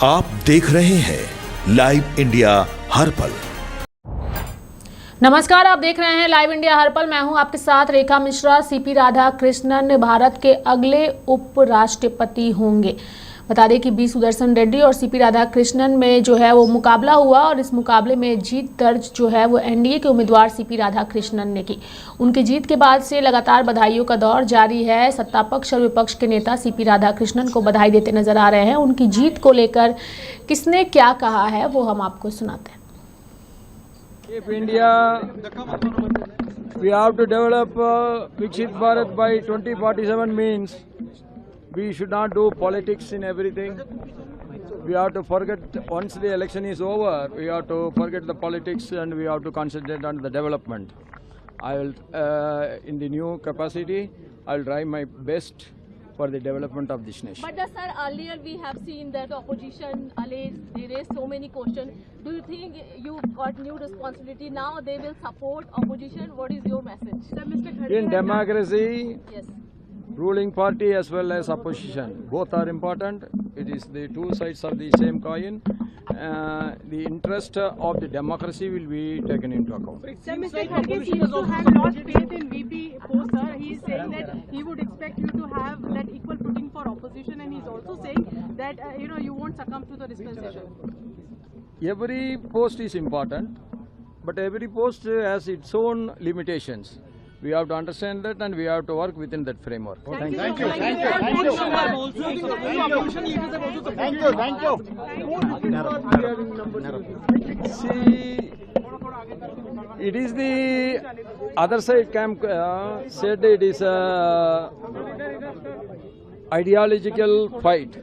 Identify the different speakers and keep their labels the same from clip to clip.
Speaker 1: आप देख रहे हैं लाइव इंडिया हर पल।
Speaker 2: नमस्कार, आप देख रहे हैं लाइव इंडिया हर पल। मैं हूं आपके साथ रेखा मिश्रा। सीपी राधाकृष्णन भारत के अगले उपराष्ट्रपति होंगे। बता दें कि बी सुदर्शन रेड्डी और सीपी राधाकृष्णन में जो है वो मुकाबला हुआ और इस मुकाबले में जीत दर्ज जो है वो एनडीए के उम्मीदवार सीपी राधाकृष्णन ने की। उनकी जीत के बाद से लगातार बधाइयों का दौर जारी है। सत्ता पक्ष और विपक्ष के नेता सीपी राधाकृष्णन को बधाई देते नजर आ रहे हैं। उनकी जीत को लेकर किसने क्या कहा है वो हम आपको सुनाते हैं।
Speaker 3: If India, we have to develop Viksit Bharat by 2047 means we should not do politics in everything. We have to forget, once the election is over, we have to forget the politics and we have to concentrate on the development. I will, in the new capacity, I will try my best for the development of this nation.
Speaker 4: But sir, earlier we have seen that the opposition they raised so many questions. Do you think you got new responsibility now? They will support opposition. What is your message? Sir, Mr.
Speaker 3: In democracy,
Speaker 4: yes,
Speaker 3: ruling party as well as opposition, both are important. It is the two sides of the same coin. The interest of the democracy will be taken into account.
Speaker 5: Sir, Mr. Kharge seems to have lost faith in VP post, sir. He is saying that he would expect you to have that equal footing for opposition, and he is also saying that you won't succumb to the dispensation.
Speaker 3: Every post is important, but every post has its own limitations. We have to understand that and we have to work within that framework.
Speaker 5: Thank you.
Speaker 3: See, it is the other side camp said it is a ideological fight.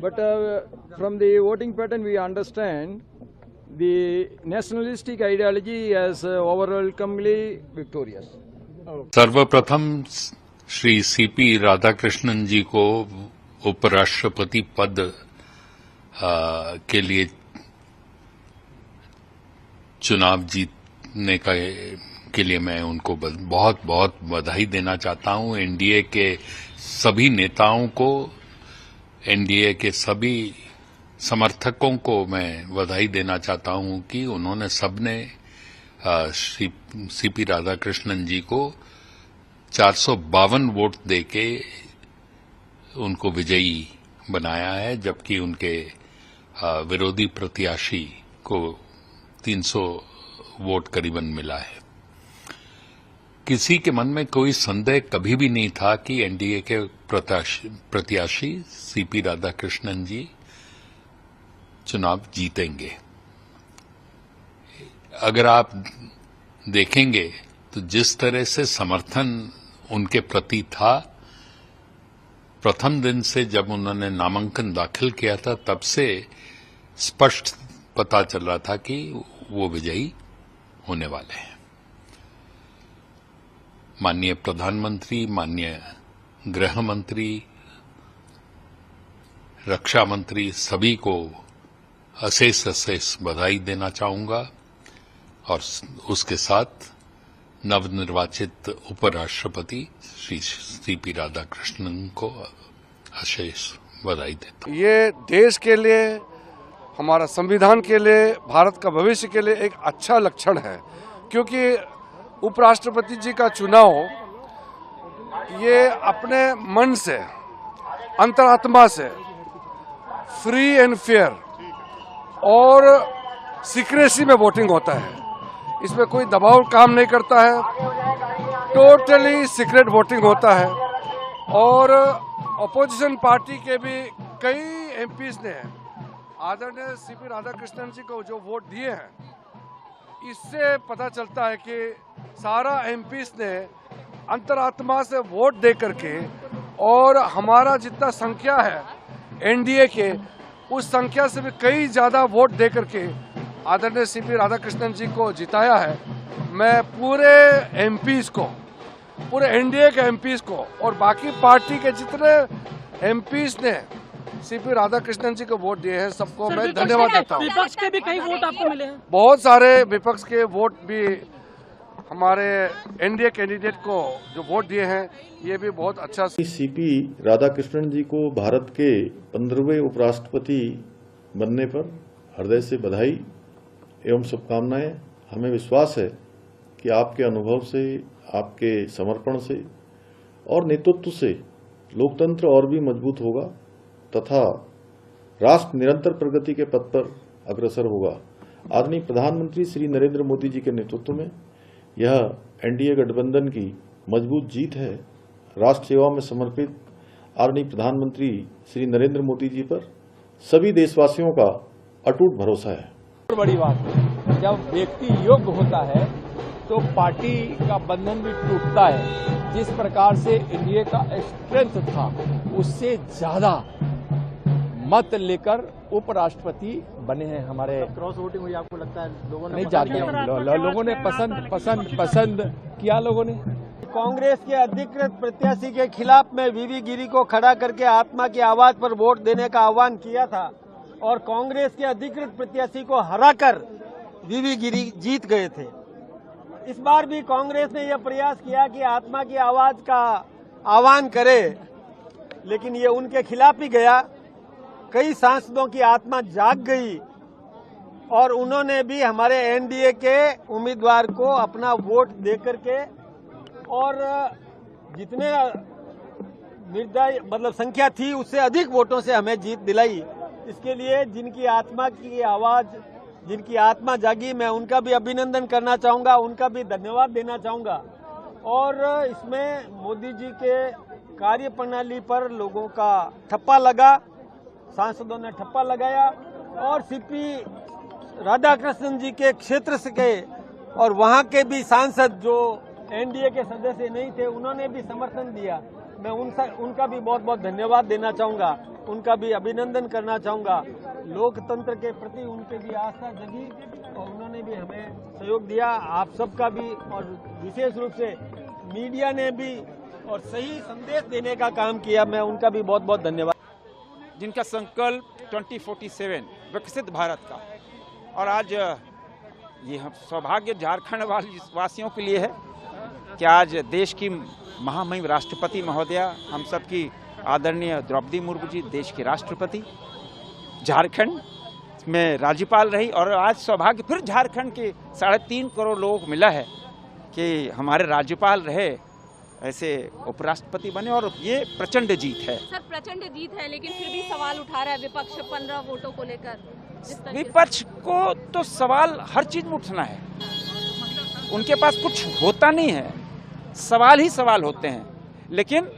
Speaker 3: But from the voting pattern we understand the nationalistic ideology is overwhelmingly victorious.
Speaker 6: सर्वप्रथम Shri CP Radhakrishnan जी को उपराष्ट्रपति पद के लिए चुनाव जीतने के लिए मैं उनको बहुत बहुत बधाई देना चाहता हूं। एनडीए के सभी नेताओं को, एनडीए के सभी समर्थकों को मैं बधाई देना चाहता हूं कि उन्होंने सबने सीपी राधाकृष्णन जी को 452 वोट देके उनको विजयी बनाया है, जबकि उनके विरोधी प्रत्याशी को 300 वोट करीबन मिला है। किसी के मन में कोई संदेह कभी भी नहीं था कि एनडीए के प्रत्याशी सीपी राधाकृष्णन जी चुनाव जीतेंगे। अगर आप देखेंगे तो जिस तरह से समर्थन उनके प्रति था, प्रथम दिन से जब उन्होंने नामांकन दाखिल किया था तब से स्पष्ट पता चल रहा था कि वो विजयी होने वाले हैं। माननीय प्रधानमंत्री, माननीय गृह मंत्री, रक्षा मंत्री सभी को अशेष बधाई देना चाहूंगा और उसके साथ नवनिर्वाचित उपराष्ट्रपति श्री सीपी राधाकृष्णन को अशेष बधाई देता हूं।
Speaker 7: ये देश के लिए, हमारा संविधान के लिए, भारत का भविष्य के लिए एक अच्छा लक्षण है, क्योंकि उपराष्ट्रपति जी का चुनाव ये अपने मन से, अंतरात्मा से, फ्री एंड फेयर और सीक्रेसी में वोटिंग होता है। इसमें कोई दबाव काम नहीं करता है, टोटली सीक्रेट वोटिंग होता है। और अपोजिशन पार्टी के भी कई एमपीज ने आदरणीय सीपी राधाकृष्णन जी को जो वोट दिए हैं, इससे पता चलता है कि सारा एमपीज ने अंतरात्मा से वोट दे करके, और हमारा जितना संख्या है एनडीए के, उस संख्या से भी कई ज्यादा वोट दे करके आदरणीय सीपी राधाकृष्णन जी को जिताया है। मैं पूरे एमपीज को, पूरे एनडीए के एमपीज को और बाकी पार्टी के जितने एमपीज ने सीपी राधाकृष्णन जी को वोट दिए हैं, सबको मैं धन्यवाद देता हूँ।
Speaker 5: विपक्ष के भी कई वोट आपको मिले हैं।
Speaker 7: बहुत सारे विपक्ष के वोट भी हमारे एनडीए कैंडिडेट को जो वोट दिए हैं ये भी बहुत अच्छा।
Speaker 8: सीपी राधाकृष्णन जी को भारत के 15वें उपराष्ट्रपति बनने पर हृदय से बधाई एवं शुभकामनाएं। हमें विश्वास है कि आपके अनुभव से, आपके समर्पण से और नेतृत्व से लोकतंत्र और भी मजबूत होगा तथा राष्ट्र निरंतर प्रगति के पथ पर अग्रसर होगा। आदरणीय प्रधानमंत्री श्री नरेंद्र मोदी जी के नेतृत्व में यह एनडीए गठबंधन की मजबूत जीत है। राष्ट्र सेवा में समर्पित आदरणीय प्रधानमंत्री श्री नरेंद्र मोदी जी पर सभी देशवासियों का अटूट भरोसा है।
Speaker 3: बड़ी बात है, जब व्यक्ति योग्य होता है तो पार्टी का बंधन भी टूटता है। जिस प्रकार से एनडीए का स्ट्रेंथ था उससे ज्यादा मत लेकर उपराष्ट्रपति बने हैं हमारे।
Speaker 9: क्रॉस वोटिंग हुई, आपको लगता है लोगों ने
Speaker 3: नहीं जानते, लोगों ने पसंद किया। लोगों ने
Speaker 9: कांग्रेस के अधिकृत प्रत्याशी के खिलाफ में वीवी गिरी को खड़ा करके आत्मा की आवाज पर वोट देने का आह्वान किया था और कांग्रेस के अधिकृत प्रत्याशी को हराकर वीवी गिरी जीत गए थे। इस बार भी कांग्रेस ने यह प्रयास किया कि आत्मा की आवाज का आह्वान करे, लेकिन ये उनके खिलाफ ही गया। कई सांसदों की आत्मा जाग गई और उन्होंने भी हमारे एनडीए के उम्मीदवार को अपना वोट देकर के और जितने मतलब संख्या थी उससे अधिक वोटों से हमें जीत दिलाई। इसके लिए जिनकी आत्मा की आवाज, जिनकी आत्मा जागी, मैं उनका भी अभिनंदन करना चाहूंगा, उनका भी धन्यवाद देना चाहूंगा। और इसमें मोदी जी के कार्य प्रणाली पर लोगों का ठप्पा लगा, सांसदों ने ठप्पा लगाया और सीपी राधाकृष्णन जी के क्षेत्र से के और वहां के भी सांसद जो एनडीए के सदस्य नहीं थे उन्होंने भी समर्थन दिया। मैं उनका भी बहुत बहुत धन्यवाद देना चाहूंगा, उनका भी अभिनंदन करना चाहूंगा। लोकतंत्र के प्रति उनके भी आस्था जगी और उन्होंने भी हमें सहयोग दिया। आप सबका भी और विशेष रूप से मीडिया ने भी और सही संदेश देने का काम किया, मैं उनका भी बहुत बहुत धन्यवाद।
Speaker 10: जिनका संकल्प 2047 विकसित भारत का, और आज ये हम सौभाग्य झारखंड वासियों के लिए है कि आज देश की महामहिम राष्ट्रपति महोदया, हम सबकी आदरणीय द्रौपदी मुर्मू जी देश की राष्ट्रपति, झारखंड में राज्यपाल रही और आज सौभाग्य फिर झारखंड के 3.5 करोड़ लोगों को मिला है कि हमारे राज्यपाल रहे, ऐसे उपराष्ट्रपति बने और ये प्रचंड जीत है।
Speaker 4: सर प्रचंड जीत है, लेकिन फिर भी सवाल उठा रहा है विपक्ष 15 वोटों को लेकर।
Speaker 10: विपक्ष को तो सवाल हर चीज में उठना है, उनके पास कुछ होता नहीं है, सवाल ही सवाल होते हैं। लेकिन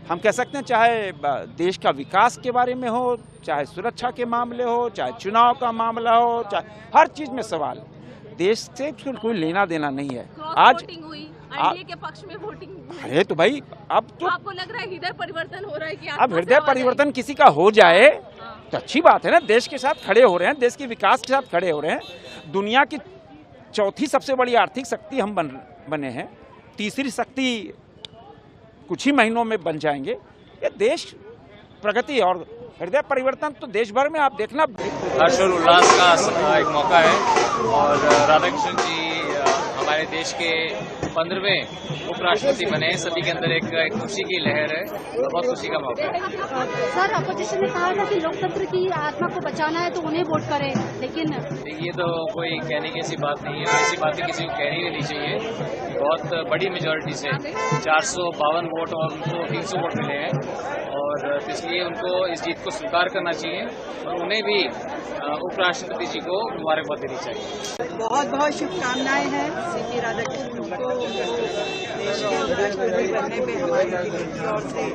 Speaker 10: हम कह सकते हैं चाहे देश का विकास के बारे में हो, चाहे सुरक्षा के मामले हो, चाहे चुनाव का मामला हो, चाहे हर चीज में सवाल। देश से कोई लेना देना नहीं है। आज
Speaker 4: एनडीए के पक्ष में वोटिंग
Speaker 10: है तो भाई अब तो
Speaker 4: आपको लग रहा है हृदय परिवर्तन हो रहा है कि
Speaker 10: अब हृदय परिवर्तन किसी का हो जाए तो अच्छी बात है ना। देश के साथ खड़े हो रहे हैं, देश के विकास के साथ खड़े हो रहे हैं। दुनिया की 4थी सबसे बड़ी आर्थिक शक्ति हम बने हैं, 3री शक्ति कुछ ही महीनों में बन जाएंगे। ये देश प्रगति और हृदय परिवर्तन तो देश भर में आप देखना।
Speaker 11: हर्ष और उल्लास का एक मौका है और राधाकृष्णन जी हमारे देश के 15वें उपराष्ट्रपति बने, सभी के अंदर एक खुशी की लहर है, बहुत खुशी का मौका है।
Speaker 12: सर अपोजिशन ने कहा था कि लोकतंत्र की आत्मा को बचाना है तो उन्हें वोट करें, लेकिन
Speaker 11: ये तो कोई कहने की ऐसी बात नहीं है, ऐसी बातें किसी को कहनी भी नहीं चाहिए। बहुत बड़ी मेजोरिटी से 452 वोट और उनको 300 वोट मिले हैं और इसलिए उनको इस जीत को स्वीकार करना चाहिए और उन्हें भी उपराष्ट्रपति जी को मुबारकबाद देनी चाहिए।
Speaker 5: बहुत बहुत शुभकामनाएं हैं सीपी राधाकृष्णन को देश के उपराष्ट्रपति बनने पे हमारी टीम की ओर से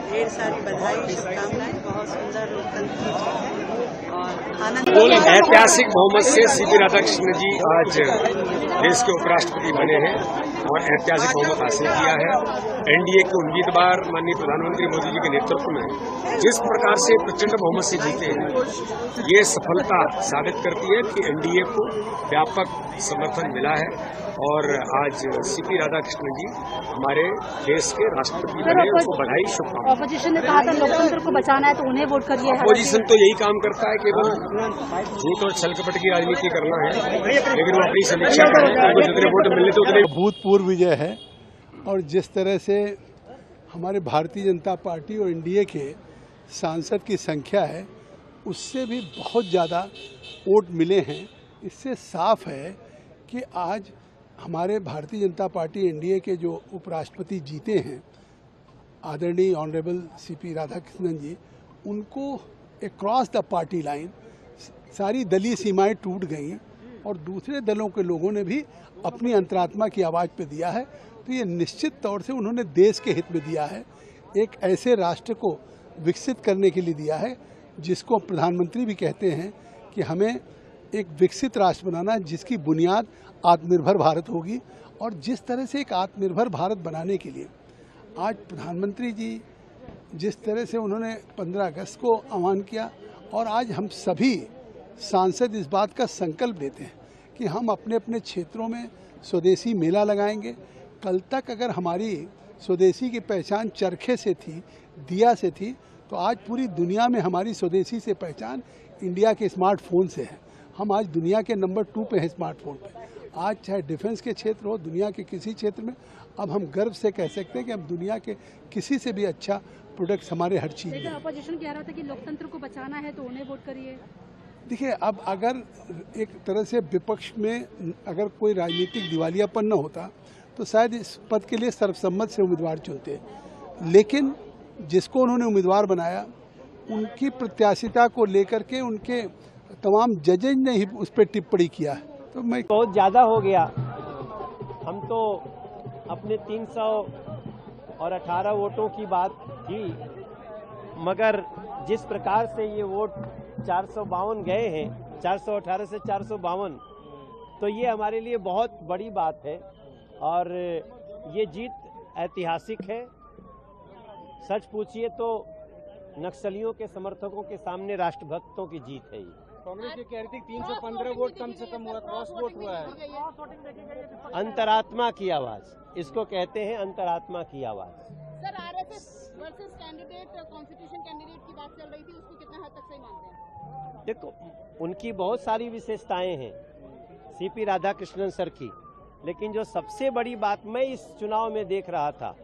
Speaker 5: ढेर सारी बधाई, शुभकामनाएं। बहुत सुंदर लोकतंत्र की जीत है और आनंद।
Speaker 13: ऐतिहासिक बहुमत से सीपी राधाकृष्णन जी आज देश के उपराष्ट्रपति बने हैं। और ऐतिहासिक बहुमत हासिल किया है। एनडीए के उम्मीदवार माननीय प्रधानमंत्री मोदी जी के नेतृत्व में जिस प्रकार से प्रचंड बहुमत से जीते हैं, ये सफलता साबित करती है कि एनडीए को व्यापक समर्थन मिला है और आज सीपी राधाकृष्णन जी हमारे देश के राष्ट्रपति बने, उनको बधाई, शुभकामनाएं।
Speaker 12: ऑपोजिशन ने कहा था लोकतंत्र को बचाना है तो उन्हें वोट करिए।
Speaker 13: ऑपोजिशन तो यही काम करता है, केवल झूठ और छलकपट की राजनीति करना है, लेकिन वो अपनी समीक्षा करें, उनको जितने वोट मिले तो उतने।
Speaker 14: अभूतपूर्व विजय है और जिस तरह से हमारे भारतीय जनता पार्टी और एनडीए के सांसद की संख्या है उससे भी बहुत ज़्यादा वोट मिले हैं, इससे साफ है कि आज हमारे भारतीय जनता पार्टी एनडीए के जो उपराष्ट्रपति जीते हैं आदरणीय ऑनरेबल सीपी राधाकृष्णन जी, उनको अक्रॉस द पार्टी लाइन सारी दलीय सीमाएं टूट गई और दूसरे दलों के लोगों ने भी अपनी अंतरात्मा की आवाज़ पे दिया है। तो ये निश्चित तौर से उन्होंने देश के हित में दिया है, एक ऐसे राष्ट्र को विकसित करने के लिए दिया है जिसको प्रधानमंत्री भी कहते हैं कि हमें एक विकसित राष्ट्र बनाना जिसकी बुनियाद आत्मनिर्भर भारत होगी। और जिस तरह से एक आत्मनिर्भर भारत बनाने के लिए आज प्रधानमंत्री जी जिस तरह से उन्होंने 15 अगस्त को आह्वान किया और आज हम सभी सांसद इस बात का संकल्प लेते हैं कि हम अपने अपने क्षेत्रों में स्वदेशी मेला लगाएंगे। कल तक अगर हमारी स्वदेशी की पहचान चरखे से थी, दिया से थी, तो आज पूरी दुनिया में हमारी स्वदेशी से पहचान इंडिया के स्मार्टफोन से है। हम आज दुनिया के नंबर 2 पे हैं स्मार्टफोन पे। आज चाहे डिफेंस के क्षेत्र हो, दुनिया के किसी क्षेत्र में, अब हम गर्व से कह सकते हैं कि हम दुनिया के किसी से भी अच्छा प्रोडक्ट्स हमारे हर चीज़ में।
Speaker 12: अपोजिशन कह रहा था कि लोकतंत्र को बचाना है तो उन्हें वोट करिए।
Speaker 14: देखिए, अब अगर एक तरह से विपक्ष में अगर कोई राजनीतिक दिवालियापन न होता तो शायद इस पद के लिए सर्वसम्मत से उम्मीदवार चुनते, लेकिन जिसको उन्होंने उम्मीदवार बनाया उनकी प्रत्याशिता को लेकर के उनके तमाम जजेज ने ही उस पर टिप्पणी किया है। तो मैं
Speaker 9: बहुत ज़्यादा हो गया। हम तो अपने 318 वोटों की बात की, मगर जिस प्रकार से ये वोट 452 गए हैं, 418 से 452, तो ये हमारे लिए बहुत बड़ी बात है और ये जीत ऐतिहासिक है। सच पूछिए तो नक्सलियों के समर्थकों के सामने राष्ट्रभक्तों की जीत है।
Speaker 3: कांग्रेस ये कह रही थी 315 वोट कम से कम हुआ, क्रॉस वोट हुआ है।
Speaker 9: अंतरात्मा की आवाज, इसको कहते हैं अंतरात्मा की आवाज।
Speaker 12: Sir, RSS versus candidate, constitution candidate की बात चल रही थी, उसको कितना हद तक सही मानते हैं?
Speaker 9: देखो, उनकी बहुत सारी विशेषताएं हैं सीपी राधाकृष्णन सर की, लेकिन जो सबसे बड़ी बात मैं इस चुनाव में देख रहा था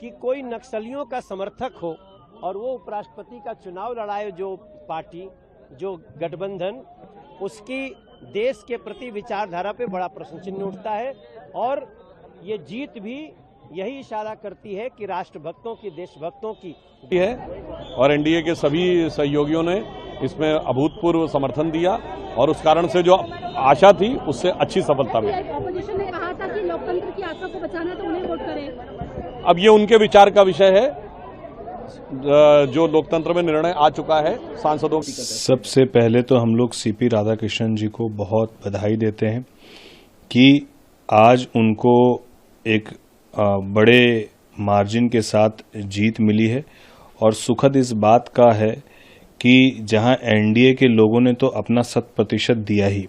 Speaker 9: कि कोई नक्सलियों का समर्थक हो और वो उपराष्ट्रपति का चुनाव लड़ाए, जो पार्टी, जो गठबंधन, उसकी देश के प्रति विचारधारा पे बड़ा प्रश्न चिन्ह उठता है और ये जीत भी यही इशारा करती है कि राष्ट्रभक्तों की, देशभक्तों की
Speaker 15: है। और एनडीए के सभी सहयोगियों ने इसमें अभूतपूर्व समर्थन दिया और उस कारण से जो आशा थी उससे अच्छी सफलता मिली।
Speaker 12: ऑपोजिशन ने कहा था कि लोकतंत्र की आत्मा को बचाना है तो उन्हें वोट करें।
Speaker 15: अब ये उनके विचार का विषय है, जो लोकतंत्र में निर्णय आ चुका है सांसदों की।
Speaker 16: सबसे पहले तो हम लोग सीपी राधाकृष्णन जी को बहुत बधाई देते हैं कि आज उनको एक बड़े मार्जिन के साथ जीत मिली है और सुखद इस बात का है कि जहां एनडीए के लोगों ने तो अपना 100% दिया ही,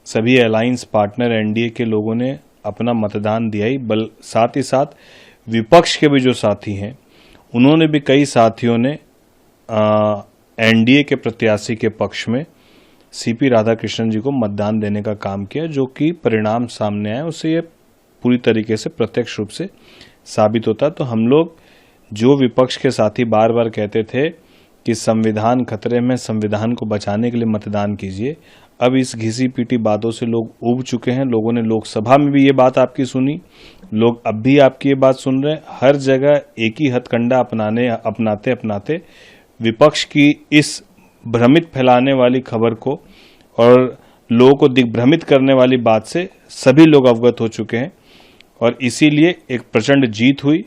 Speaker 16: सभी अलायंस पार्टनर एनडीए के लोगों ने अपना मतदान दिया ही, साथ ही साथ विपक्ष के भी जो साथी हैं उन्होंने भी, कई साथियों ने एनडीए के प्रत्याशी के पक्ष में सीपी राधाकृष्णन जी को मतदान देने का काम किया, जो कि परिणाम सामने आए उससे ये पूरी तरीके से प्रत्यक्ष रूप से साबित होता। तो हम लोग, जो विपक्ष के साथी बार बार कहते थे कि संविधान खतरे में, संविधान को बचाने के लिए मतदान कीजिए, अब इस घिसी पीटी बातों से लोग ऊब चुके हैं। लोगों ने लोकसभा में भी ये बात आपकी सुनी, लोग अब भी आपकी ये बात सुन रहे हैं। हर जगह एक ही हथकंडा अपनाते विपक्ष की इस भ्रमित फैलाने वाली खबर को और लोगों को दिग्भ्रमित करने वाली बात से सभी लोग अवगत हो चुके हैं और इसीलिए एक प्रचंड जीत हुई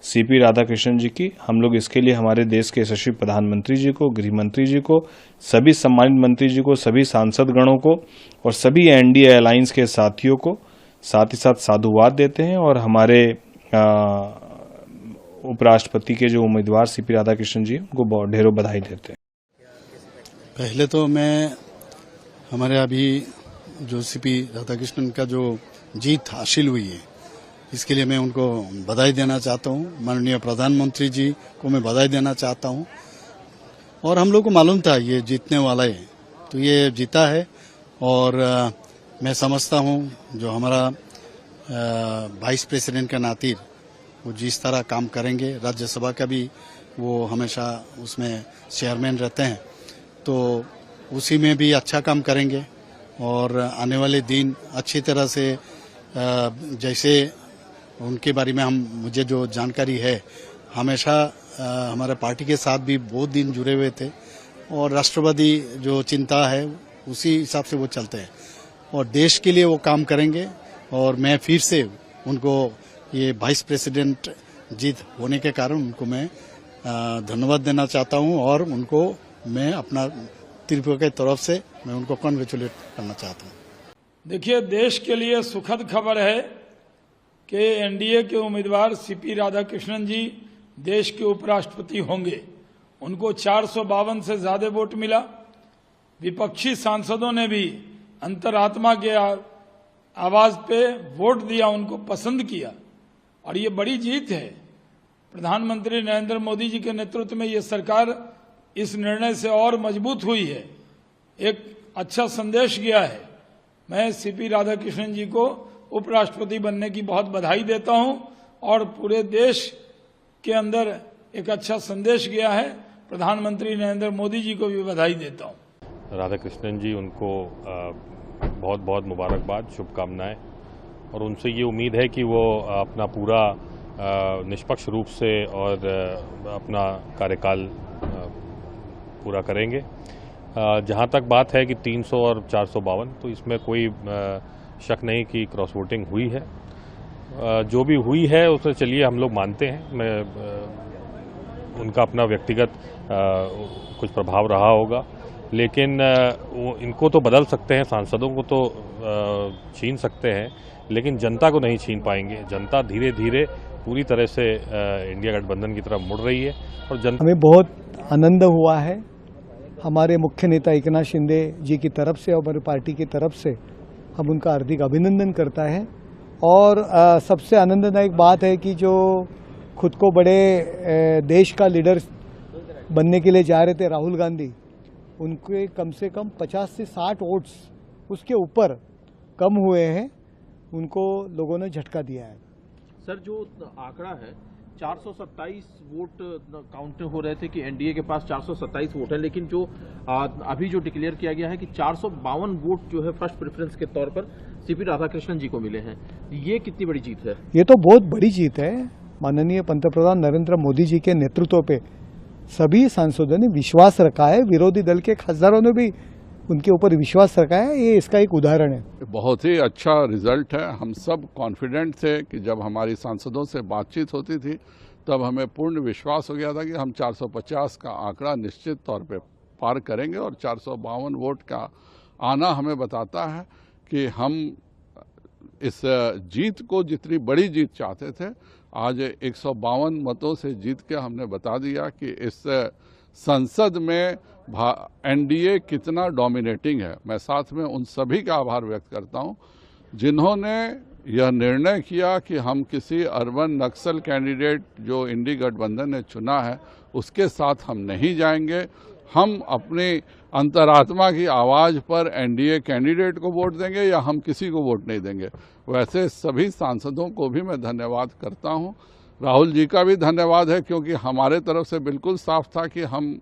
Speaker 16: सीपी राधाकृष्णन जी की। हम लोग इसके लिए हमारे देश के यशस्वी प्रधानमंत्री जी को, गृह मंत्री जी को, सभी सम्मानित मंत्री जी को, सभी सांसद गणों को और सभी एनडीए अलायंस के साथियों को साथ ही साथ साधुवाद देते हैं और हमारे उपराष्ट्रपति के जो उम्मीदवार सीपी राधाकृष्णन जी उनको बहुत ढेरों बधाई देते हैं।
Speaker 17: पहले तो मैं हमारे अभी जो सीपी राधाकृष्णन का जो जीत हासिल हुई है इसके लिए मैं उनको बधाई देना चाहता हूँ। माननीय प्रधानमंत्री जी को मैं बधाई देना चाहता हूँ और हम लोग को मालूम था ये जीतने वाला है तो ये जीता है और मैं समझता हूँ जो हमारा वाइस प्रेसिडेंट का नाते वो जिस तरह काम करेंगे, राज्यसभा का भी वो हमेशा उसमें चेयरमैन रहते हैं तो उसी में भी अच्छा काम करेंगे और आने वाले दिन अच्छी तरह से जैसे उनके बारे में मुझे जो जानकारी है हमेशा हमारे पार्टी के साथ भी बहुत दिन जुड़े हुए थे और राष्ट्रवादी जो चिंता है उसी हिसाब से वो चलते हैं और देश के लिए वो काम करेंगे और मैं फिर से उनको ये वाइस प्रेसिडेंट जीत होने के कारण उनको मैं धन्यवाद देना चाहता हूं और उनको मैं अपना त्रिपुरा की तरफ से मैं उनको कॉन्ग्रेचुलेट करना चाहता हूं।
Speaker 3: देखिए, देश के लिए सुखद खबर है कि एनडीए के उम्मीदवार सीपी राधाकृष्णन जी देश के उपराष्ट्रपति होंगे। उनको 452 से ज्यादा वोट मिला। विपक्षी सांसदों ने भी अंतरात्मा के आवाज पे वोट दिया, उनको पसंद किया और ये बड़ी जीत है। प्रधानमंत्री नरेंद्र मोदी जी के नेतृत्व में ये सरकार इस निर्णय से और मजबूत हुई है। एक अच्छा संदेश गया है। मैं सीपी राधाकृष्णन जी को उपराष्ट्रपति बनने की बहुत बधाई देता हूं और पूरे देश के अंदर एक अच्छा संदेश गया है। प्रधानमंत्री नरेंद्र मोदी जी को भी बधाई देता हूं।
Speaker 15: राधाकृष्णन जी, उनको बहुत बहुत मुबारकबाद, शुभकामनाएं और उनसे ये उम्मीद है कि वो अपना पूरा निष्पक्ष रूप से और अपना कार्यकाल पूरा करेंगे। जहां तक बात है कि 300 और 452 तो इसमें कोई शक नहीं कि क्रॉस वोटिंग हुई है। जो भी हुई है उसे चलिए हम लोग मानते हैं। मैं उनका अपना व्यक्तिगत कुछ प्रभाव रहा होगा, लेकिन इनको तो बदल सकते हैं, सांसदों को तो छीन सकते हैं, लेकिन जनता को नहीं छीन पाएंगे। जनता धीरे धीरे पूरी तरह से इंडिया गठबंधन की तरफ मुड़ रही है और जनता
Speaker 18: हमें बहुत आनंद हुआ है। हमारे मुख्य नेता एकनाथ शिंदे जी की तरफ से और हमारी पार्टी की तरफ से हम उनका हार्दिक अभिनंदन करता है और सबसे आनंददायक बात है कि जो खुद को बड़े देश का लीडर बनने के लिए जा रहे थे राहुल गांधी, उनके कम से कम 50 से 60 वोट्स उसके ऊपर कम हुए हैं। उनको लोगों ने झटका दिया है।
Speaker 19: सर, जो आंकड़ा है 427 वोट काउंट हो रहे थे कि एनडीए के पास 427 वोट है, लेकिन जो अभी जो डिक्लेयर किया गया है कि 452 वोट जो है फर्स्ट प्रेफरेंस के तौर पर सीपी राधाकृष्णन जी को मिले हैं। ये कितनी बड़ी जीत है?
Speaker 18: ये तो बहुत बड़ी जीत है। माननीय पंतप्रधान नरेंद्र मोदी जी के नेतृत्व पे सभी सांसदों ने विश्वास रखा है, विरोधी दल के खासदारों ने भी उनके ऊपर विश्वास रखा है। ये इसका एक उदाहरण है।
Speaker 20: बहुत ही अच्छा रिजल्ट है। हम सब कॉन्फिडेंट थे कि जब हमारी सांसदों से बातचीत होती थी तब हमें पूर्ण विश्वास हो गया था कि हम 450 का आंकड़ा निश्चित तौर पे पार करेंगे और 452 वोट का आना हमें बताता है कि हम इस जीत को जितनी बड़ी जीत चाहते थे, आज 152 मतों से जीत के हमने बता दिया कि इस संसद में एनडीए कितना डोमिनेटिंग है। मैं साथ में उन सभी का आभार व्यक्त करता हूं जिन्होंने यह निर्णय किया कि हम किसी अर्बन नक्सल कैंडिडेट जो इंडी गठबंधन ने चुना है उसके साथ हम नहीं जाएंगे। हम अपनी अंतरात्मा की आवाज़ पर एनडीए कैंडिडेट को वोट देंगे या हम किसी को वोट नहीं देंगे। वैसे सभी सांसदों को भी मैं धन्यवाद करता हूं। राहुल जी का भी धन्यवाद है क्योंकि हमारे तरफ से बिल्कुल साफ था कि हम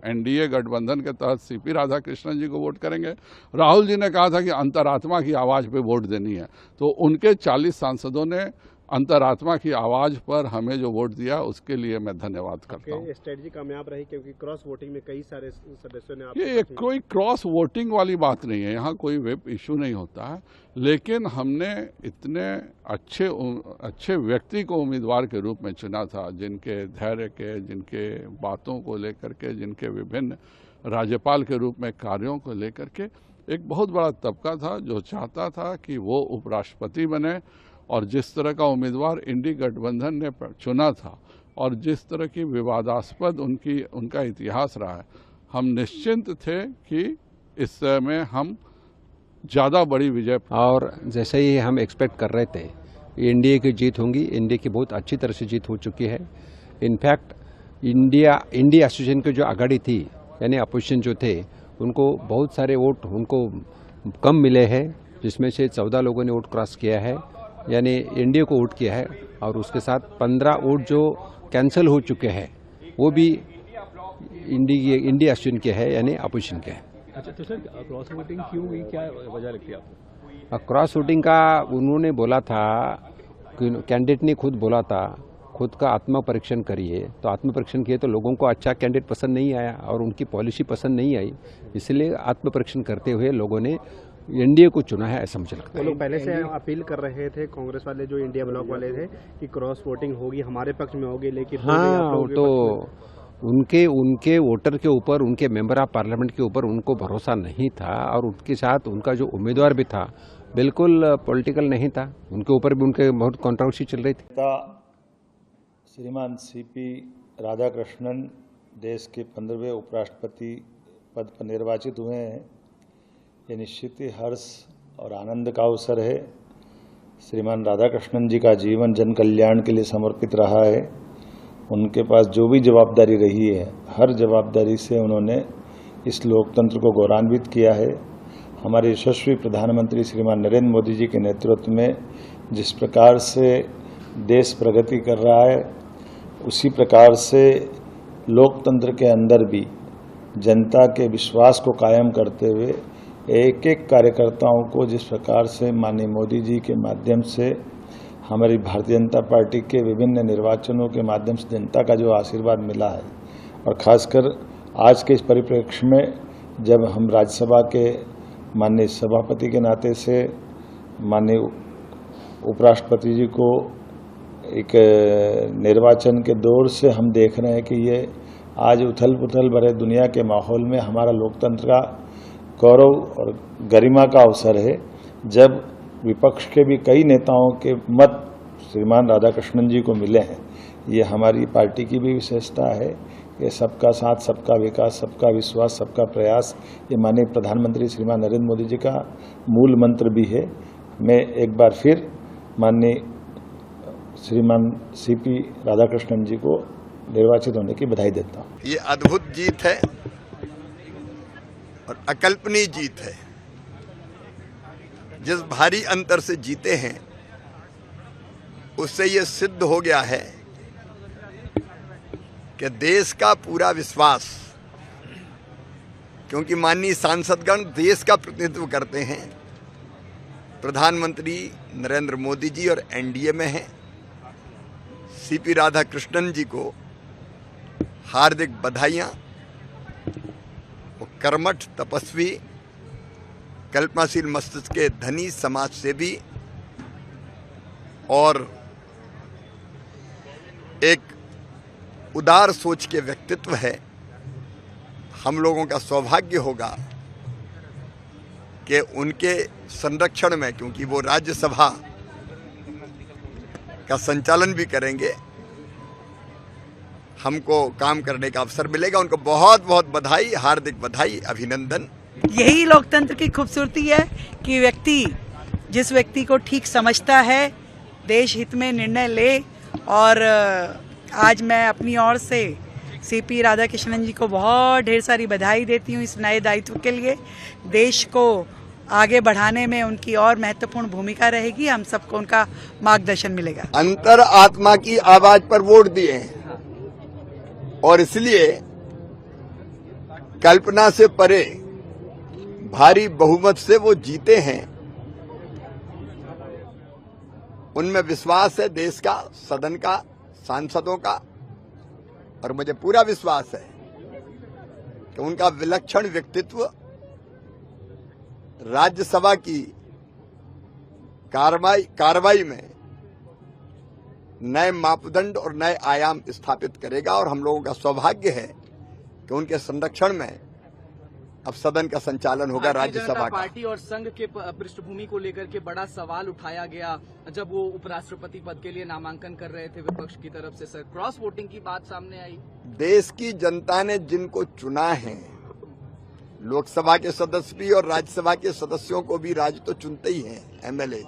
Speaker 20: एनडीए गठबंधन के तहत सीपी राधाकृष्णन जी को वोट करेंगे। राहुल जी ने कहा था कि अंतरात्मा की आवाज़ पे वोट देनी है, तो उनके 40 सांसदों ने अंतरात्मा की आवाज़ पर हमें जो वोट दिया उसके लिए मैं धन्यवाद करता हूँ।
Speaker 19: स्ट्रेटजी कामयाब रही क्योंकि क्रॉस वोटिंग में कई सारे सदस्यों ने
Speaker 20: ये कोई क्रॉस वोटिंग वाली बात नहीं है, यहाँ कोई वेब इशू नहीं होता है, लेकिन हमने इतने अच्छे व्यक्ति को उम्मीदवार के रूप में चुना था जिनके धैर्य के, जिनके बातों को लेकर के, जिनके विभिन्न राज्यपाल के रूप में कार्यों को लेकर के एक बहुत बड़ा तबका था जो चाहता था कि वो उपराष्ट्रपति बने, और जिस तरह का उम्मीदवार इंडी गठबंधन ने चुना था और जिस तरह की विवादास्पद उनका इतिहास रहा है, हम निश्चिंत थे कि इस समय हम ज़्यादा बड़ी विजय।
Speaker 21: और जैसे ही हम एक्सपेक्ट कर रहे थे एनडीए की जीत होंगी, एनडीए की बहुत अच्छी तरह से जीत हो चुकी है। इनफैक्ट इंडिया एसोसिएशन की जो आघाड़ी थी, यानी अपोजिशन जो थे, उनको बहुत सारे वोट उनको कम मिले हैं, जिसमें से 14 लोगों ने वोट क्रॉस किया है, यानी एनडीए को वोट किया है, और उसके साथ 15 वोट जो कैंसिल हो चुके हैं वो भी इंडिया एसोसिएशन के हैं, यानी अपोजिशन के हैं।
Speaker 22: अच्छा, तो सर क्रॉस वोटिंग क्यों हुई, क्या वजह लगती है आपको?
Speaker 21: क्रॉस वोटिंग का उन्होंने बोला था, कैंडिडेट ने खुद बोला था, खुद का आत्म परीक्षण करिए, तो आत्म परीक्षण किए तो लोगों को अच्छा कैंडिडेट पसंद नहीं आया और उनकी पॉलिसी पसंद नहीं आई, इसलिए आत्म परीक्षण करते हुए लोगों ने एनडीए को चुना है, ऐसा मुझे लगता है।
Speaker 23: वो लोग पहले से अपील कर रहे थे, कांग्रेस वाले जो इंडिया ब्लॉक वाले थे, कि क्रॉस वोटिंग होगी, हमारे पक्ष में होगी, लेकिन
Speaker 21: हाँ, तो उनके वोटर के ऊपर, उनके मेंबर ऑफ पार्लियामेंट के ऊपर उनको भरोसा नहीं था, और उनके साथ उनका जो उम्मीदवार भी था बिल्कुल पॉलिटिकल नहीं था, उनके ऊपर भी उनके बहुत कंट्रोवर्सी चल रही थी।
Speaker 24: श्रीमान सीपी राधाकृष्णन देश के 15वें उपराष्ट्रपति पद पर निर्वाचित हुए हैं। ये निश्चित ही हर्ष और आनंद का अवसर है। श्रीमान राधाकृष्णन जी का जीवन जन कल्याण के लिए समर्पित रहा है। उनके पास जो भी जवाबदारी रही है, हर जवाबदारी से उन्होंने इस लोकतंत्र को गौरवान्वित किया है। हमारे यशस्वी प्रधानमंत्री श्रीमान नरेंद्र मोदी जी के नेतृत्व में जिस प्रकार से देश प्रगति कर रहा है, उसी प्रकार से लोकतंत्र के अंदर भी जनता के विश्वास को कायम करते हुए एक एक कार्यकर्ताओं को जिस प्रकार से माननीय मोदी जी के माध्यम से हमारी भारतीय जनता पार्टी के विभिन्न निर्वाचनों के माध्यम से जनता का जो आशीर्वाद मिला है, और खासकर आज के इस परिप्रेक्ष्य में जब हम राज्यसभा के माननीय सभापति के नाते से माननीय उपराष्ट्रपति जी को एक निर्वाचन के दौर से हम देख रहे हैं कि ये आज उथल पुथल भरे दुनिया के माहौल में हमारा लोकतंत्र का गौरव और गरिमा का अवसर है, जब विपक्ष के भी कई नेताओं के मत श्रीमान राधाकृष्णन जी को मिले हैं। ये हमारी पार्टी की भी विशेषता है। ये सबका साथ, सबका विकास, सबका विश्वास, सबका प्रयास, ये माननीय प्रधानमंत्री श्रीमान नरेंद्र मोदी जी का मूल मंत्र भी है। मैं एक बार फिर माननीय श्रीमान सीपी राधाकृष्णन जी को निर्वाचित होने की बधाई देता हूँ।
Speaker 25: ये अद्भुत जीत है और अकल्पनीय जीत है। जिस भारी अंतर से जीते हैं उससे ये सिद्ध हो गया है कि देश का पूरा विश्वास, क्योंकि माननीय सांसदगण देश का प्रतिनिधित्व करते हैं, प्रधानमंत्री नरेंद्र मोदी जी और एनडीए में हैं। सीपी राधाकृष्णन जी को हार्दिक बधाइयाँ। वो कर्मठ, तपस्वी, कल्पनाशील मस्तिष्क के धनी, समाज सेवी और एक उदार सोच के व्यक्तित्व है। हम लोगों का सौभाग्य होगा कि उनके संरक्षण में, क्योंकि वो राज्यसभा का संचालन भी करेंगे, हमको काम करने का अवसर मिलेगा। उनको बहुत बहुत बधाई, हार्दिक बधाई, अभिनंदन।
Speaker 26: यही लोकतंत्र की खूबसूरती है कि व्यक्ति जिस व्यक्ति को ठीक समझता है देश हित में निर्णय ले। और आज मैं अपनी ओर से सीपी राधाकृष्णन जी को बहुत ढेर सारी बधाई देती हूँ इस नए दायित्व के लिए। देश को आगे बढ़ाने में उनकी और महत्वपूर्ण भूमिका रहेगी। हम सबको उनका मार्गदर्शन मिलेगा।
Speaker 25: अंतर आत्मा की आवाज पर वोट दिए हैं और इसलिए कल्पना से परे भारी बहुमत से वो जीते हैं। उनमें विश्वास है देश का, सदन का, सांसदों का, और मुझे पूरा विश्वास है कि उनका विलक्षण व्यक्तित्व राज्यसभा की कार्रवाई में नए मापदंड और नए आयाम स्थापित करेगा। और हम लोगों का सौभाग्य है कि उनके संरक्षण में अब सदन का संचालन होगा राज्यसभा का।
Speaker 1: पार्टी और संघ के पृष्ठभूमि को लेकर के बड़ा सवाल उठाया गया जब वो उपराष्ट्रपति पद के लिए नामांकन कर रहे थे विपक्ष की तरफ से। सर, क्रॉस वोटिंग की बात सामने आई।
Speaker 25: देश की जनता ने जिनको चुना है, लोकसभा के सदस्य भी और राज्यसभा के सदस्यों को भी राज्य तो चुनते ही हैं एमएलए,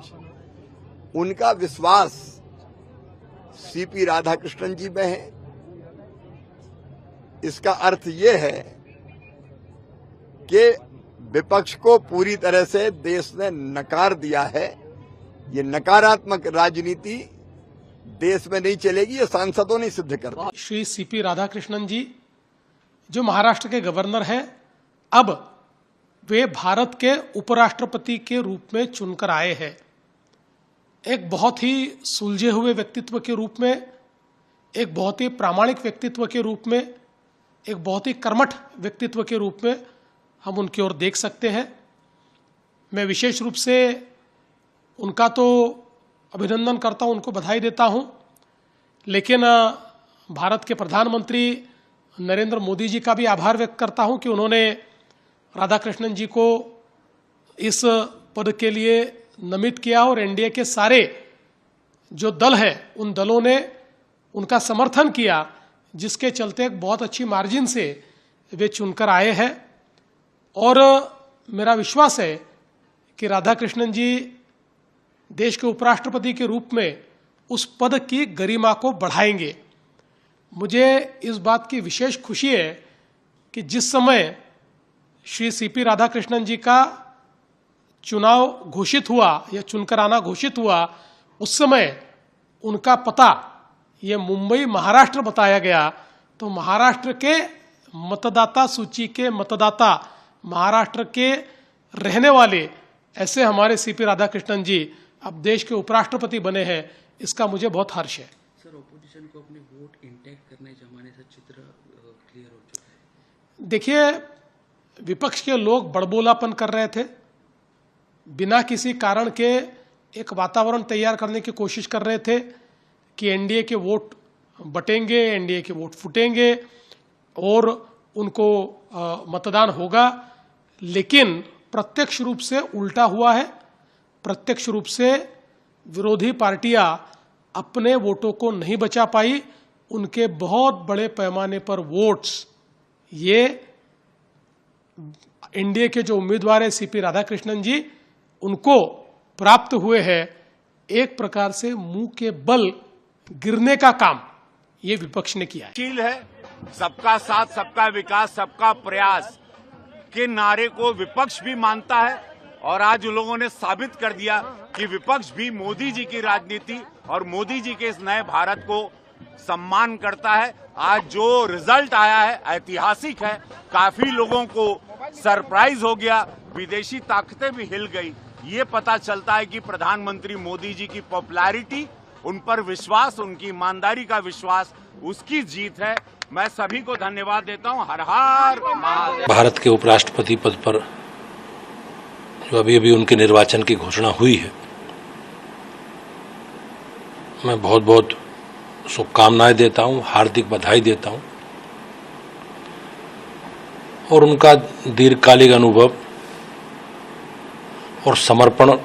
Speaker 25: उनका विश्वास सीपी राधाकृष्णन जी में है। इसका अर्थ ये है कि विपक्ष को पूरी तरह से देश ने नकार दिया है। ये नकारात्मक राजनीति देश में नहीं चलेगी, ये सांसदों ने सिद्ध कर दिया।
Speaker 2: श्री सीपी राधाकृष्णन जी जो महाराष्ट्र के गवर्नर हैं, अब वे भारत के उपराष्ट्रपति के रूप में चुनकर आए हैं। एक बहुत ही सुलझे हुए व्यक्तित्व के रूप में, एक बहुत ही प्रामाणिक व्यक्तित्व के रूप में, एक बहुत ही कर्मठ व्यक्तित्व के रूप में हम उनकी ओर देख सकते हैं। मैं विशेष रूप से उनका तो अभिनंदन करता हूं, उनको बधाई देता हूं, लेकिन भारत के प्रधानमंत्री नरेंद्र मोदी जी का भी आभार व्यक्त करता हूं कि उन्होंने राधाकृष्णन जी को इस पद के लिए नमित किया और एनडीए के सारे जो दल हैं उन दलों ने उनका समर्थन किया, जिसके चलते एक बहुत अच्छी मार्जिन से वे चुनकर आए हैं। और मेरा विश्वास है कि राधाकृष्णन जी देश के उपराष्ट्रपति के रूप में उस पद की गरिमा को बढ़ाएंगे। मुझे इस बात की विशेष खुशी है कि जिस समय श्री सीपी राधाकृष्णन जी का चुनाव घोषित हुआ या चुनकर आना घोषित हुआ, उस समय उनका पता ये मुंबई महाराष्ट्र बताया गया। तो महाराष्ट्र के मतदाता सूची के मतदाता, महाराष्ट्र के रहने वाले ऐसे हमारे सीपी राधाकृष्णन जी अब देश के उपराष्ट्रपति बने हैं, इसका मुझे बहुत हर्ष है।
Speaker 4: सर, ऑपोजिशन को अपने वोट इंटैक्ट करने जमाने से चित्र क्लियर हो चुका है।
Speaker 2: देखिए, विपक्ष के लोग बड़बोलापन कर रहे थे, बिना किसी कारण के एक वातावरण तैयार करने की कोशिश कर रहे थे कि एनडीए के वोट बटेंगे, एनडीए के वोट फूटेंगे और उनको मतदान होगा। लेकिन प्रत्यक्ष रूप से उल्टा हुआ है। प्रत्यक्ष रूप से विरोधी पार्टियां अपने वोटों को नहीं बचा पाई। उनके बहुत बड़े पैमाने पर वोट्स ये एनडीए के जो उम्मीदवार है सीपी राधाकृष्णन जी, उनको प्राप्त हुए हैं। एक प्रकार से मुंह के बल गिरने का काम ये विपक्ष ने किया
Speaker 6: है। सबका साथ, सबका विकास, सबका प्रयास के नारे को विपक्ष भी मानता है और आज उन लोगों ने साबित कर दिया कि विपक्ष भी मोदी जी की राजनीति और मोदी जी के इस नए भारत को सम्मान करता है। आज जो रिजल्ट आया है ऐतिहासिक है, काफी लोगों को सरप्राइज हो गया, विदेशी ताकतें भी हिल गई। ये पता चलता है कि प्रधानमंत्री मोदी जी की पॉपुलैरिटी, उन पर विश्वास, उनकी ईमानदारी का विश्वास, उसकी जीत है। मैं सभी को धन्यवाद देता हूं। हर हर महादेव।
Speaker 7: भारत के उपराष्ट्रपति पद पर जो अभी अभी उनके निर्वाचन की घोषणा हुई है, मैं बहुत बहुत शुभकामनाएं देता हूं, हार्दिक बधाई देता हूं और उनका दीर्घकालिक अनुभव और समर्पण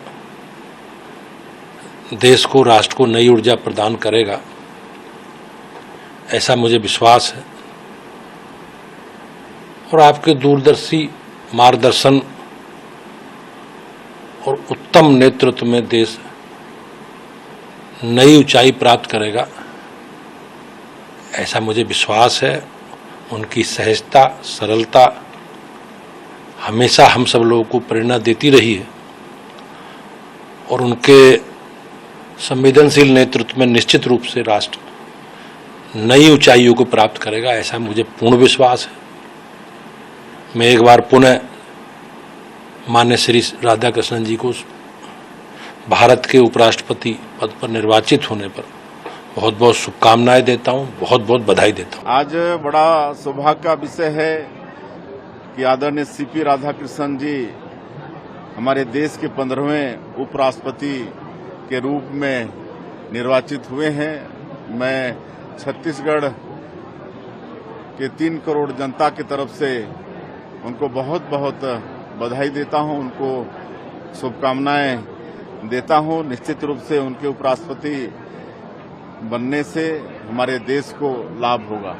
Speaker 7: देश को, राष्ट्र को नई ऊर्जा प्रदान करेगा, ऐसा मुझे विश्वास है। और आपके दूरदर्शी मार्गदर्शन और उत्तम नेतृत्व में देश नई ऊंचाई प्राप्त करेगा, ऐसा मुझे विश्वास है। उनकी सहजता, सरलता हमेशा हम सब लोगों को प्रेरणा देती रही है और उनके संवेदनशील नेतृत्व में निश्चित रूप से राष्ट्र नई ऊंचाइयों को प्राप्त करेगा, ऐसा मुझे पूर्ण विश्वास है। मैं एक बार पुनः माननीय श्री राधाकृष्णन जी को भारत के उपराष्ट्रपति पद पर निर्वाचित होने पर बहुत बहुत शुभकामनाएं देता हूं, बहुत बहुत बधाई देता हूं।
Speaker 6: आज बड़ा सौभाग्य का विषय है कि आदरणीय सीपी राधाकृष्णन जी हमारे देश के 15वें उपराष्ट्रपति के रूप में निर्वाचित हुए हैं। मैं छत्तीसगढ़ के 3 करोड़ जनता की तरफ से उनको बहुत बहुत बधाई देता हूं, उनको शुभकामनाएं देता हूं। निश्चित रूप से उनके उपराष्ट्रपति बनने से हमारे देश को लाभ होगा।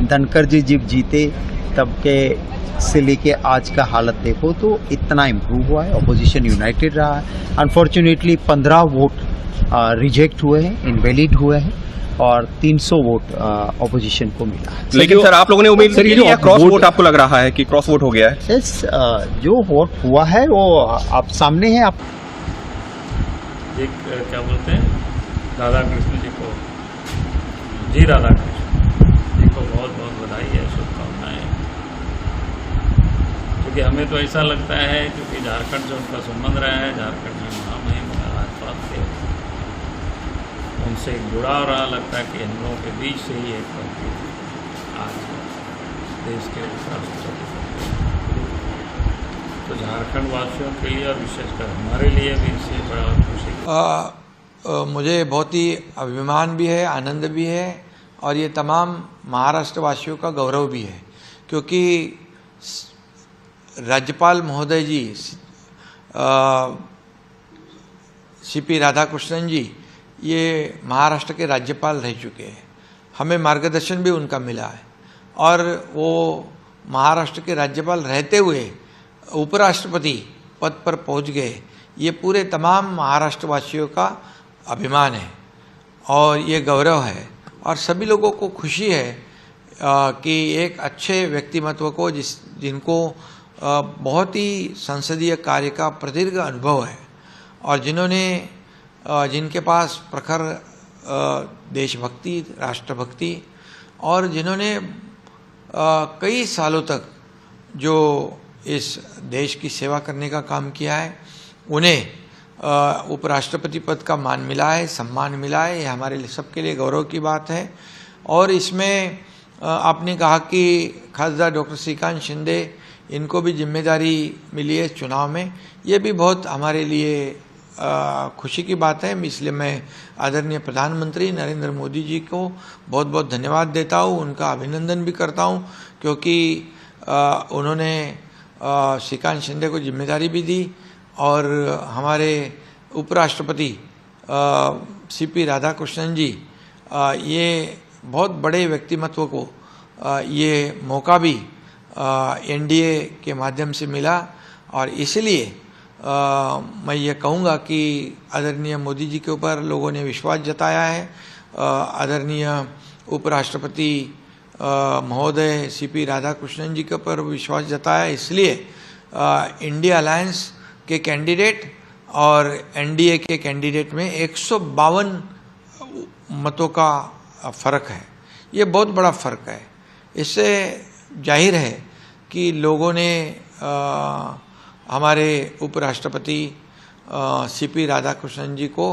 Speaker 5: धनखड़ जी जब जीते तब के से लेके आज का हालत देखो तो इतना इम्प्रूव हुआ है, अपोजिशन यूनाइटेड रहा है। अनफॉर्चुनेटली 15 वोट रिजेक्ट हुए हैं, इनवैलिड हुए हैं और 300 वोट अपोजिशन को मिला।
Speaker 22: लेकिन सर आप लोगों ने उम्मीद करी या क्रॉस वोट आपको लग रहा है कि क्रॉस वोट हो गया है?
Speaker 5: जो वोट हुआ है वो आप सामने है। आप
Speaker 8: एक क्या बोलते हैं राधा कृष्ण जी को, जी राधा कृष्ण जी को बहुत बहुत बधाई है, शुभकामनाएं। क्योंकि हमें तो ऐसा लगता है क्योंकि झारखंड से उनका संबंध रहा है, झारखंड में महामहिम राजपाल थे, उनसे एक जुड़ाव रहा, लगता है कि हम लोगों के बीच से ही एक आज देश के उपराष्ट्रपति। तो झारखंड वासियों के लिए और विशेषकर हमारे लिए भी इससे बड़ा खुशी।
Speaker 10: मुझे बहुत ही अभिमान भी है, आनंद भी है और ये तमाम महाराष्ट्र वासियों का गौरव भी है, क्योंकि राज्यपाल महोदय जी सीपी राधाकृष्णन जी ये महाराष्ट्र के राज्यपाल रह चुके हैं। हमें मार्गदर्शन भी उनका मिला है और वो महाराष्ट्र के राज्यपाल रहते हुए उपराष्ट्रपति पद पर पहुंच गए। ये पूरे तमाम महाराष्ट्रवासियों का अभिमान है और ये गौरव है और सभी लोगों को खुशी है कि एक अच्छे व्यक्तिमत्व को जिनको बहुत ही संसदीय कार्य का प्रदीर्घ अनुभव है और जिनके पास प्रखर देशभक्ति, राष्ट्रभक्ति और जिन्होंने कई सालों तक जो इस देश की सेवा करने का काम किया है, उन्हें उपराष्ट्रपति पद का मान मिला है, सम्मान मिला है। ये हमारे लिए सबके लिए गौरव की बात है। और इसमें आपने कहा कि खासदार डॉक्टर श्रीकांत शिंदे, इनको भी जिम्मेदारी मिली है चुनाव में, ये भी बहुत हमारे लिए खुशी की बात है। इसलिए मैं आदरणीय प्रधानमंत्री नरेंद्र मोदी जी को बहुत बहुत धन्यवाद देता हूँ, उनका अभिनंदन भी करता हूँ, क्योंकि उन्होंने श्रीकांत शिंदे को जिम्मेदारी भी दी और हमारे उपराष्ट्रपति सीपी राधाकृष्णन जी ये बहुत बड़े व्यक्तिमत्व को ये मौका भी एनडीए के माध्यम से मिला और इसलिए मैं ये कहूँगा कि आदरणीय मोदी जी के ऊपर लोगों ने विश्वास जताया है। आदरणीय उपराष्ट्रपति महोदय सीपी राधाकृष्णन जी के ऊपर विश्वास जताया, इसलिए इंडिया अलायंस के कैंडिडेट और एनडीए के कैंडिडेट में 152 मतों का फ़र्क है। ये बहुत बड़ा फ़र्क है। इससे जाहिर है कि लोगों ने हमारे उपराष्ट्रपति सीपी राधाकृष्णन जी को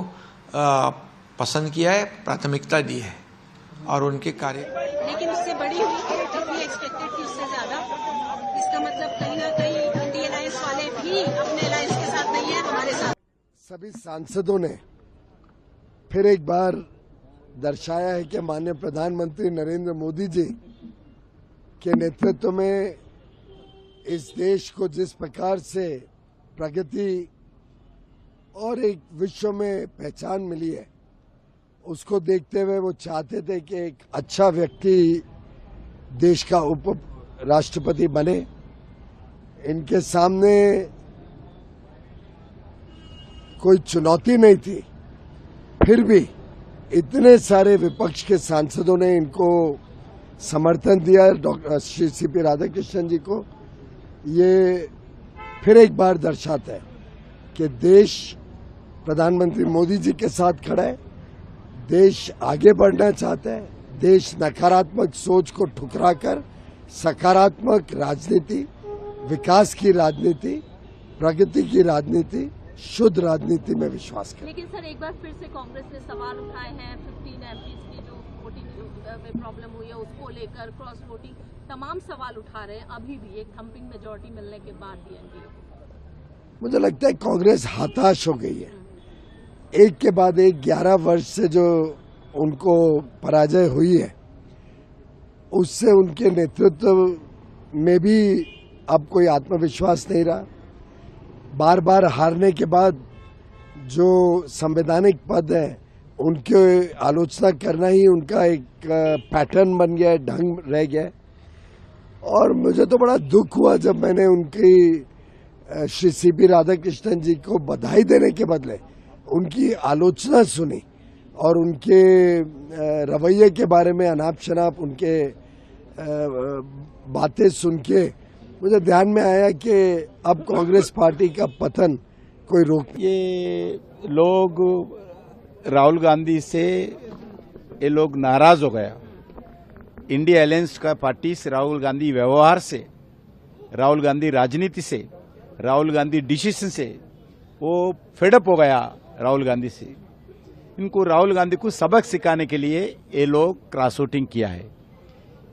Speaker 10: पसंद किया है, प्राथमिकता दी है और उनके कार्य।
Speaker 12: लेकिन उससे बड़ी हुई एक्सपेक्टेड थी, उससे ज्यादा। इसका मतलब कहीं ना कहीं इंडियन अलायंस वाले भी अपने अलायंस के साथ नहीं है, हमारे साथ।
Speaker 11: सभी सांसदों ने फिर एक बार दर्शाया है कि माननीय प्रधानमंत्री नरेंद्र मोदी जी के नेतृत्व में इस देश को जिस प्रकार से प्रगति और एक विश्व में पहचान मिली है, उसको देखते हुए वो चाहते थे कि एक अच्छा व्यक्ति देश का उप राष्ट्रपति बने। इनके सामने कोई चुनौती नहीं थी, फिर भी इतने सारे विपक्ष के सांसदों ने इनको समर्थन दिया डॉक्टर श्री सीपी राधाकृष्णन जी को। ये फिर एक बार दर्शाता है कि देश प्रधानमंत्री मोदी जी के साथ खड़ा है, देश आगे बढ़ना चाहता है, देश नकारात्मक सोच को ठुकराकर सकारात्मक राजनीति, विकास की राजनीति, प्रगति की राजनीति, शुद्ध राजनीति में विश्वास करता है।
Speaker 12: लेकिन सर एक बार फिर से कांग्रेस ने सवाल उठाए हैं 15 एमपीज की जो वोटिंग में प्रॉब्लम हुई है उसको लेकर, क्रॉस वोटिंग, तमाम सवाल उठा रहे हैं अभी भी एक थम्पिंग मेजॉरिटी मिलने के बाद भी एनडीए।
Speaker 11: मुझे लगता है कांग्रेस हताश हो गई है। एक के बाद एक 11 वर्ष से जो उनको पराजय हुई है, उससे उनके नेतृत्व में भी अब कोई आत्मविश्वास नहीं रहा। बार बार हारने के बाद जो संवैधानिक पद है उनके आलोचना करना ही उनका एक पैटर्न बन गया है, ढंग रह गया है। और मुझे तो बड़ा दुख हुआ जब मैंने उनकी श्री सीपी राधाकृष्णन जी को बधाई देने के बदले उनकी आलोचना सुनी और उनके रवैये के बारे में अनाप शनाप उनके बातें सुन के मुझे ध्यान में आया कि अब कांग्रेस पार्टी का पतन कोई रोक।
Speaker 3: ये लोग राहुल गांधी से ये लोग नाराज हो गया। इंडिया अलायंस का पार्टी से राहुल गांधी व्यवहार से, राहुल गांधी राजनीति से, राहुल गांधी डिसीजन से वो फेडअप हो गया राहुल गांधी से। इनको राहुल गांधी को सबक सिखाने के लिए ये लोग क्रॉस वोटिंग किया है।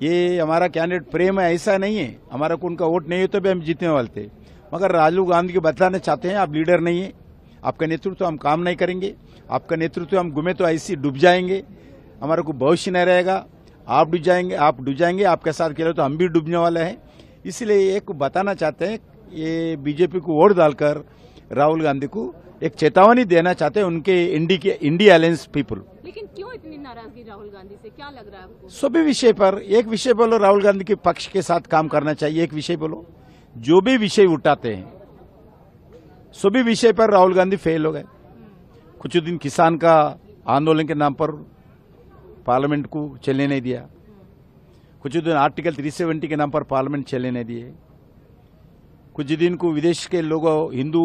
Speaker 3: ये हमारा कैंडिडेट प्रेम है ऐसा नहीं है, हमारा को उनका वोट नहीं है तो भी हम जीतने वाले थे, मगर राहुल गांधी को बताना चाहते हैं आप लीडर नहीं है, आपका नेतृत्व हम काम नहीं करेंगे, आपका नेतृत्व हम घूमे तो ऐसी डूब जाएंगे, हमारा को भविष्य नहीं रहेगा, आप डूब जाएंगे, आपके साथ खेले तो हम भी डूबने वाले हैं। इसलिए एक बताना चाहते हैं, ये बीजेपी को वोट डालकर राहुल गांधी को एक चेतावनी देना चाहते हैं उनके इंडिया अलायंस पीपल।
Speaker 12: लेकिन क्यों इतनी नाराजगी राहुल गांधी से, क्या लग रहा है आपको?
Speaker 3: सभी विषय पर एक विषय बोलो, राहुल गांधी के पक्ष के साथ काम करना चाहिए। एक विषय बोलो, जो भी विषय उठाते हैं सभी विषय पर राहुल गांधी फेल हो गए। कुछ दिन किसान का आंदोलन के नाम पर पार्लियामेंट को चलने नहीं दिया, कुछ दिन आर्टिकल 370 के नाम पर पार्लियामेंट चलने नहीं दिए, कुछ दिन को विदेश के लोगों, हिंदू,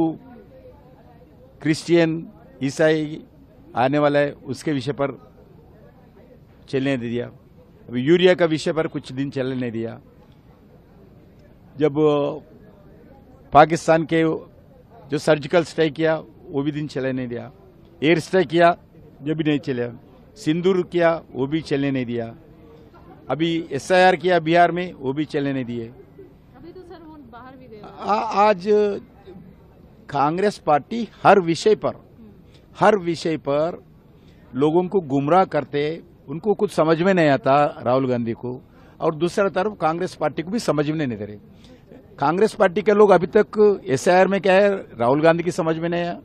Speaker 3: क्रिश्चियन, ईसाई आने वाला है उसके विषय पर चलने नहीं दिया। अभी यूरिया का विषय पर कुछ दिन चलने नहीं दिया। जब पाकिस्तान के जो सर्जिकल स्ट्राइक किया वो भी दिन चलने नहीं दिया, एयर स्ट्राइक किया जो भी नहीं चला, सिंदूर किया वो भी चलने नहीं दिया, अभी SIR किया बिहार में वो भी चलने नहीं दिए।
Speaker 12: अभी तो सर वो बाहर भी दे
Speaker 3: आज कांग्रेस पार्टी हर विषय पर लोगों को गुमराह करते, उनको कुछ समझ में नहीं आता राहुल गांधी को, और दूसरा तरफ कांग्रेस पार्टी को भी समझ में नहीं दे रहे। कांग्रेस पार्टी के लोग अभी तक SIR में क्या है राहुल गांधी की समझ में नहीं आया,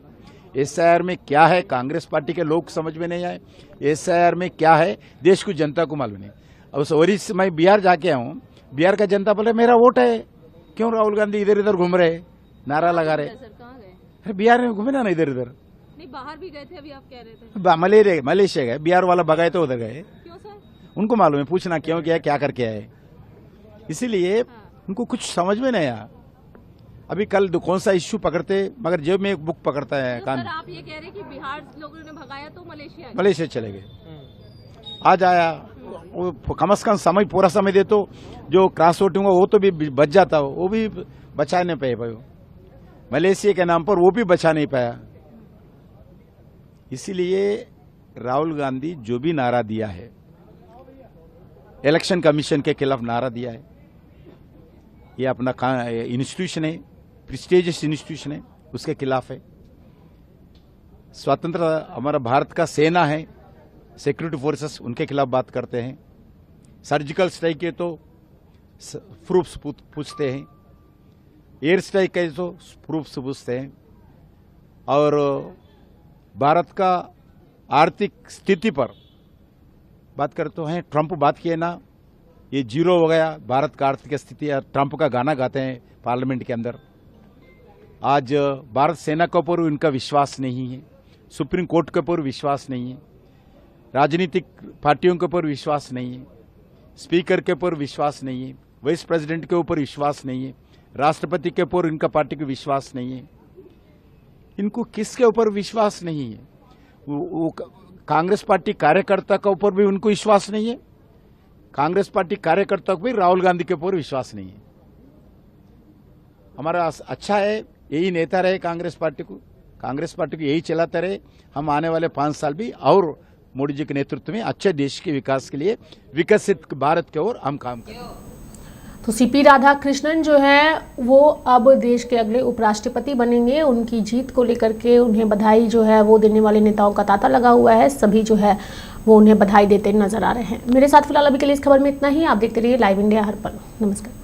Speaker 3: SIR में क्या है कांग्रेस पार्टी के लोग समझ में नहीं आए, SIR में क्या है देश को जनता को मालूम नहीं। अब ओरिस मैं बिहार जाके आया हूँ, बिहार का जनता बोले मेरा वोट है, क्यों राहुल गांधी इधर इधर घूम रहे, नारा लगा रहे। अरे बिहार में घूमे ना इधर उधर,
Speaker 12: नहीं बाहर भी गए थे, अभी आप कह रहे थे
Speaker 3: मलेशिया गए, बिहार वाला भगाए तो उधर गए।
Speaker 12: क्यों सर?
Speaker 3: उनको मालूम है, पूछना क्यों गया, क्या करके आए, इसीलिए उनको कुछ समझ में नहीं आया। अभी कल कौन सा इश्यू पकड़ते, मगर जेब में एक बुक पकड़ता है
Speaker 12: तो सर आप ये कह रहे हैं कि बिहार लोगों ने भगाया तो
Speaker 3: मलेशिया चले गए। आज आया वो कम से कम समय, पूरा समय दे तो जो क्रॉस वोटिंग वो तो भी बच जाता, वो भी बचा नहीं पाए, मलेशिया के नाम पर वो भी बचा नहीं पाया। इसीलिए राहुल गांधी जो भी नारा दिया है, इलेक्शन कमीशन के खिलाफ नारा दिया है, ये अपना इंस्टीट्यूशन है, प्रेस्टिजियस इंस्टीट्यूशन है, उसके खिलाफ है। स्वतंत्र हमारा भारत का सेना है, सिक्योरिटी फोर्सेस, उनके खिलाफ बात करते हैं। सर्जिकल स्ट्राइक के तो प्रूफ्स पूछते हैं, एयर स्ट्राइक के तो प्रूफ्स पूछते हैं, और भारत का आर्थिक स्थिति पर बात करते हैं। ट्रंप बात किए ना, ये जीरो हो गया भारत का आर्थिक स्थिति, ट्रंप का गाना गाते हैं पार्लियामेंट के अंदर। आज भारत सेना के ऊपर उनका विश्वास नहीं है, सुप्रीम कोर्ट के ऊपर विश्वास नहीं है, राजनीतिक पार्टियों के ऊपर विश्वास नहीं है, स्पीकर के ऊपर विश्वास नहीं है, वाइस प्रेसिडेंट के ऊपर विश्वास नहीं है, राष्ट्रपति के ऊपर इनका पार्टी को विश्वास नहीं है। इनको किसके ऊपर विश्वास नहीं है? वो कांग्रेस पार्टी कार्यकर्ता के ऊपर भी उनको विश्वास नहीं है, कांग्रेस पार्टी कार्यकर्ता को भी राहुल गांधी के ऊपर विश्वास नहीं है। हमारा अच्छा है यही नेता रहे कांग्रेस पार्टी को यही चलाते रहे। हम आने वाले 5 साल भी और मोदी जी के नेतृत्व में अच्छे देश के विकास के लिए, विकसित भारत की ओर हम काम करें।
Speaker 9: तो सीपी राधाकृष्णन जो है वो अब देश के अगले उपराष्ट्रपति बनेंगे। उनकी जीत को लेकर के उन्हें बधाई जो है वो देने वाले नेताओं का तांता लगा हुआ है। सभी जो है वो उन्हें बधाई देते नजर आ रहे हैं। मेरे साथ फिलहाल अभी के लिए इस खबर में इतना ही। आप देखते रहिए लाइव इंडिया हर पल। नमस्कार।